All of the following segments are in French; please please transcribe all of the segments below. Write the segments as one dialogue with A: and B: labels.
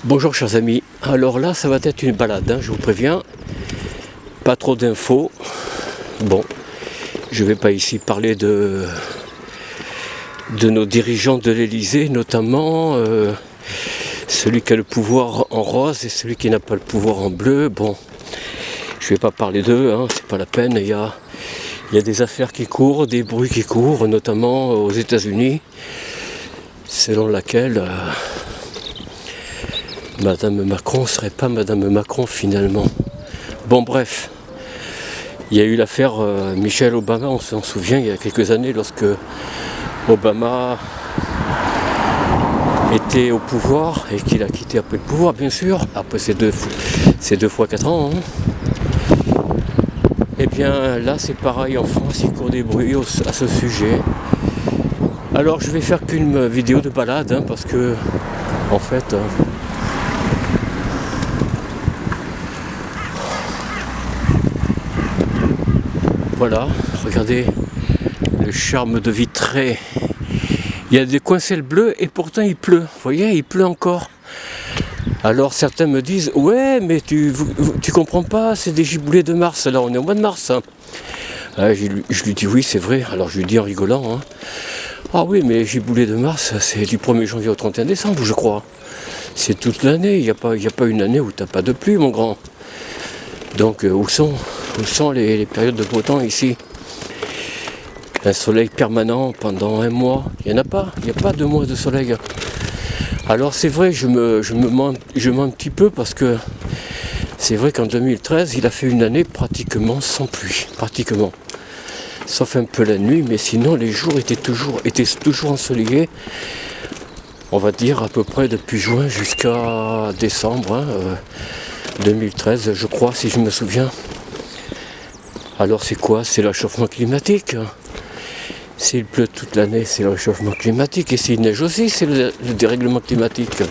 A: Bonjour chers amis, alors là ça va être une balade, je vous préviens, pas trop d'infos. Bon, je vais pas ici parler de nos dirigeants de l'Elysée, notamment celui qui a le pouvoir en rose et celui qui n'a pas le pouvoir en bleu. Bon, je vais pas parler d'eux, c'est pas la peine, il y a des affaires qui courent, des bruits qui courent, notamment aux États-Unis, selon laquelle Madame Macron serait pas Madame Macron finalement. Bon bref, il y a eu l'affaire Michelle Obama, on s'en souvient il y a quelques années lorsque Obama était au pouvoir et qu'il a quitté après le pouvoir bien sûr, après ces deux fois 4 ans. Et bien là c'est pareil en France, il court des bruits à ce sujet. Alors je vais faire qu'une vidéo de balade parce que en fait voilà, regardez le charme de Vitré. Il y a des coins-ciel bleus et pourtant il pleut. Vous voyez, il pleut encore. Alors certains me disent, ouais, mais tu comprends pas, c'est des giboulées de mars. Là, on est au mois de mars. Je lui dis, oui, c'est vrai. Alors je lui dis en rigolant, ah oui, mais les giboulées de mars, c'est du 1er janvier au 31 décembre, je crois. C'est toute l'année. Il n'y a pas une année où tu n'as pas de pluie, mon grand. Donc, où sont les périodes de beau temps ici? Un soleil permanent pendant un mois, il n'y en a pas, il n'y a pas 2 mois de soleil. Alors c'est vrai, je mens un petit peu parce que c'est vrai qu'en 2013, il a fait une année pratiquement sans pluie, pratiquement. Sauf un peu la nuit, mais sinon les jours étaient toujours ensoleillés. On va dire à peu près depuis juin jusqu'à décembre 2013, je crois, si je me souviens. Alors c'est quoi? C'est le réchauffement climatique. S'il pleut toute l'année, c'est le réchauffement climatique. Et s'il neige aussi, c'est le dérèglement climatique.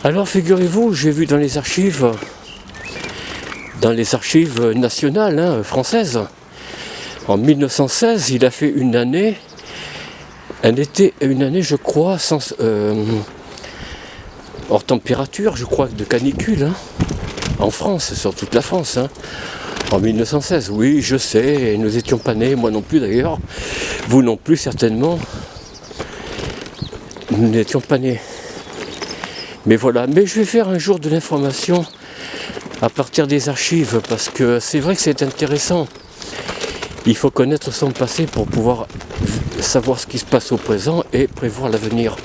A: Alors figurez-vous, j'ai vu dans les archives nationales françaises, en 1916, il a fait une année je crois, hors température, je crois, de canicule, en France, sur toute la France. En 1916, oui, je sais, nous n'étions pas nés, moi non plus d'ailleurs, vous non plus certainement, nous n'étions pas nés. Mais voilà, mais je vais faire un jour de l'information à partir des archives, parce que c'est vrai que c'est intéressant. Il faut connaître son passé pour pouvoir savoir ce qui se passe au présent et prévoir l'avenir.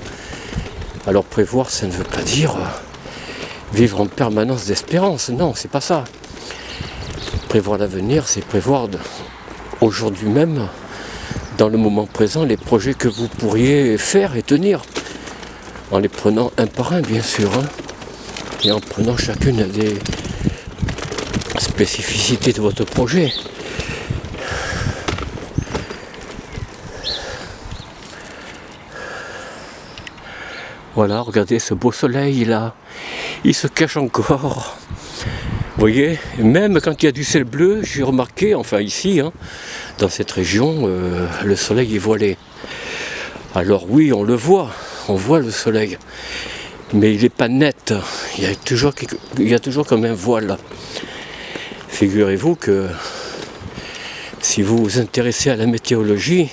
A: Alors prévoir, ça ne veut pas dire vivre en permanence d'espérance, non, c'est pas ça. Prévoir l'avenir, c'est prévoir aujourd'hui même, dans le moment présent, les projets que vous pourriez faire et tenir, en les prenant un par un, bien sûr, et en prenant chacune des spécificités de votre projet. Voilà, regardez ce beau soleil là, il se cache encore. Vous voyez, même quand il y a du ciel bleu, j'ai remarqué, enfin ici, dans cette région, le soleil est voilé. Alors oui, on voit le soleil, mais il n'est pas net, il y a toujours comme un voile. Figurez-vous que si vous vous intéressez à la météorologie,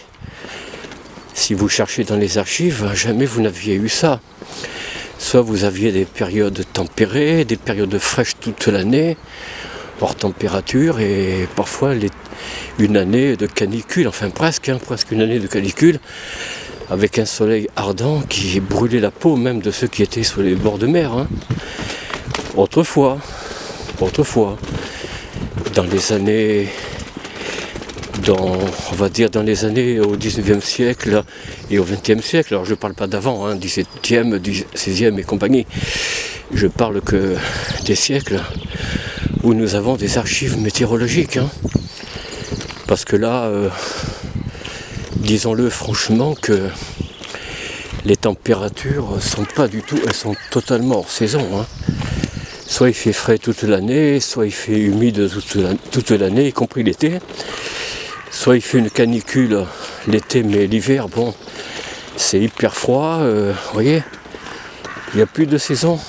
A: si vous cherchez dans les archives, jamais vous n'aviez eu ça. Soit vous aviez des périodes tempérées, des périodes fraîches toute l'année, hors température, et parfois une année de canicule, enfin presque une année de canicule, avec un soleil ardent qui brûlait la peau même de ceux qui étaient sur les bords de mer. Autrefois, dans les années... on va dire dans les années au 19e siècle et au 20e siècle, alors je ne parle pas d'avant, 17e, 16e et compagnie, je parle que des siècles où nous avons des archives météorologiques, parce que là, disons-le franchement que les températures sont pas du tout, elles sont totalement hors saison. Soit il fait frais toute l'année, soit il fait humide toute l'année, y compris l'été. Soit il fait une canicule l'été, mais l'hiver, bon, c'est hyper froid, vous voyez. Il n'y a plus de saison.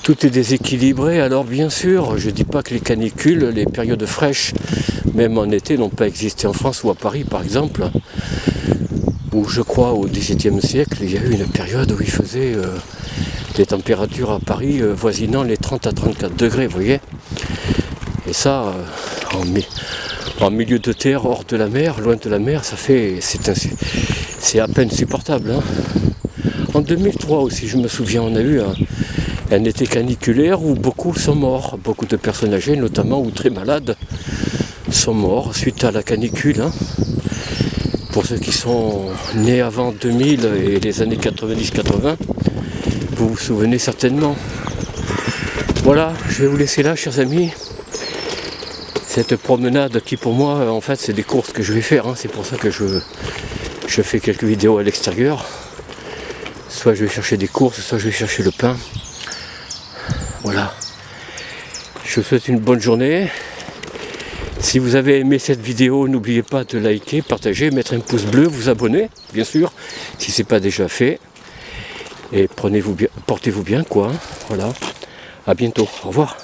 A: Tout est déséquilibré. Alors bien sûr, je ne dis pas que les canicules, les périodes fraîches, même en été, n'ont pas existé en France ou à Paris par exemple, où je crois au XVIIe siècle, il y a eu une période où il faisait des températures à Paris voisinant les 30 à 34 degrés, vous voyez. Et ça, en milieu de terre, hors de la mer, loin de la mer, c'est à peine supportable. Hein. En 2003 aussi, je me souviens, on a eu un été caniculaire où beaucoup sont morts. Beaucoup de personnes âgées, notamment ou très malades, sont morts suite à la canicule. Hein. Pour ceux qui sont nés avant 2000 et les années 90-80, vous vous souvenez certainement. Voilà, je vais vous laisser là, chers amis. Cette promenade qui pour moi, en fait, c'est des courses que je vais faire. Hein. C'est pour ça que je fais quelques vidéos à l'extérieur. Soit je vais chercher des courses, soit je vais chercher le pain. Voilà. Je vous souhaite une bonne journée. Si vous avez aimé cette vidéo, n'oubliez pas de liker, partager, mettre un pouce bleu, vous abonner, bien sûr, si ce n'est pas déjà fait. Et portez-vous bien, quoi. Voilà. À bientôt. Au revoir.